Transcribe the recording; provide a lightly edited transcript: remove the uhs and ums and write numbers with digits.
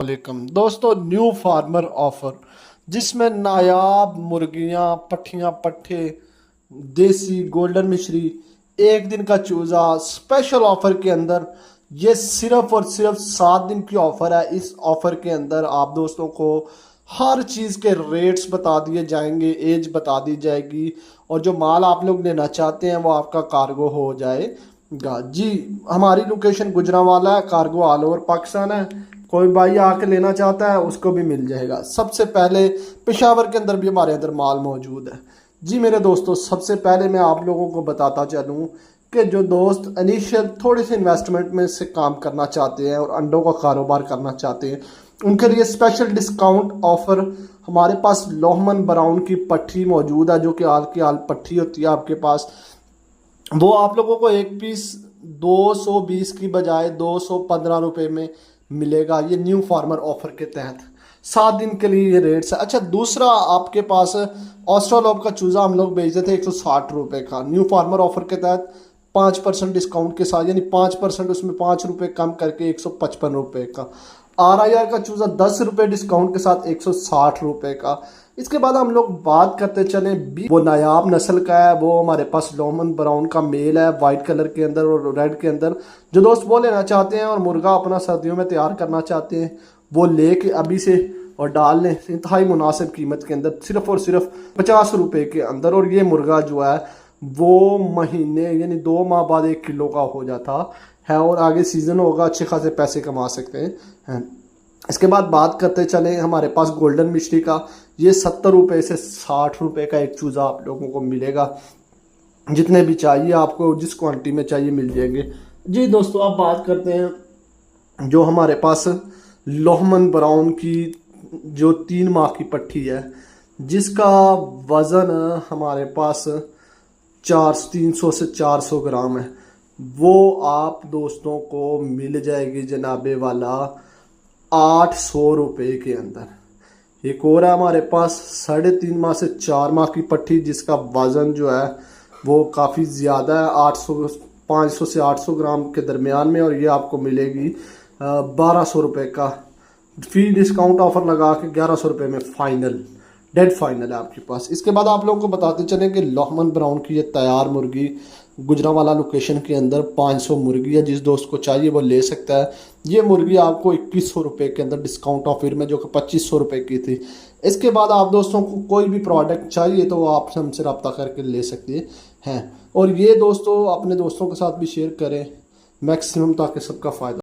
वालेकुम दोस्तों, new farmer offer जिसमें नायाब मुर्गियां, पट्ठियां, पट्ठे, देसी गोल्डन मिश्री, एक दिन का चूजा स्पेशल ऑफर के अंदर। ये सिर्फ और सिर्फ 7 दिन की ऑफर है। इस ऑफर के अंदर आप दोस्तों को हर चीज़ के रेट्स बता दिए जाएंगे, एज बता दी जाएगी, और जो माल आप लोग लेना चाहते हैं वो आपका कार्गो हो जाएगा जी। हमारी लोकेशन गुजरांवाला है, कार्गो ऑल ओवर पाकिस्तान है। कोई भाई आके लेना चाहता है उसको भी मिल जाएगा। सबसे पहले पेशावर के अंदर भी हमारे अंदर माल मौजूद है जी। मेरे दोस्तों, सबसे पहले मैं आप लोगों को बताता चलूँ कि जो दोस्त इनिशियल थोड़ी सी इन्वेस्टमेंट में से काम करना चाहते हैं और अंडों का कारोबार करना चाहते हैं, उनके लिए स्पेशल डिस्काउंट ऑफर हमारे पास लोहमन ब्राउन की पट्टी मौजूद है, जो कि आल की आल पट्टी होती है आपके पास। वो आप लोगों को एक पीस 220 की बजाय 215 रुपये में मिलेगा। ये न्यू फार्मर ऑफर के तहत 7 दिन के लिए ये रेट्स है। अच्छा, दूसरा आपके पास ऑस्ट्रोलॉब का चूज़ा हम लोग बेचते थे 160 रुपये का। न्यू फार्मर ऑफर के तहत 5% डिस्काउंट के साथ, यानी 5% उसमें 5 रुपये कम करके 155 रुपये का। RIR का चूज़ा 10 रुपये डिस्काउंट के साथ 160 रुपये का। इसके बाद हम लोग बात करते चले, वो नायाब नस्ल का है। वो हमारे पास लोमन ब्राउन का मेल है, वाइट कलर के अंदर और रेड के अंदर। जो दोस्त वो लेना चाहते हैं और मुर्गा अपना सर्दियों में तैयार करना चाहते हैं, वो ले के अभी से और डाल लें इंतहाई मुनासिब कीमत के अंदर, सिर्फ और सिर्फ 50 रुपये के अंदर। और ये मुर्गा जो है वो महीने यानी 2 माह बाद 1 किलो का हो जाता है, और आगे सीजन होगा, अच्छे खासे पैसे कमा सकते हैं। इसके बाद बात करते चले हमारे पास गोल्डन मिश्री का। ये 70 रुपये से 60 रुपये का एक चूज़ा आप लोगों को मिलेगा। जितने भी चाहिए आपको, जिस क्वांटिटी में चाहिए मिल जाएंगे जी। दोस्तों, अब बात करते हैं जो हमारे पास लोहमन ब्राउन की जो 3 माह की पट्टी है, जिसका वज़न हमारे पास 300 से 400 ग्राम है। वो आप दोस्तों को मिल जाएगी जनाबे वाला 800 रुपये के अंदर। एक और है हमारे पास 3.5 माह से 4 माह की पट्टी, जिसका वज़न जो है वो काफ़ी ज़्यादा है, 500 से 800 ग्राम के दरमियान में, और ये आपको मिलेगी 1200 रुपये का। फी डिस्काउंट ऑफर लगा के 1100 रुपये में फाइनल, डेड फाइनल है आपके पास। इसके बाद आप लोगों को बताते चलें कि लोहमन ब्राउन की ये तैयार मुर्गी गुजरांवाला लोकेशन के अंदर 500 मुर्गी है। जिस दोस्त को चाहिए वो ले सकता है। ये मुर्गी आपको 2100 रुपये के अंदर डिस्काउंट ऑफर में, जो कि 2500 रुपये की थी। इसके बाद आप दोस्तों को कोई भी प्रोडक्ट चाहिए तो वो आप हमसे रब्ता करके ले सकते हैं। और ये दोस्तों अपने दोस्तों के साथ भी शेयर करें मैक्सिमम, ताकि सबका फ़ायदा।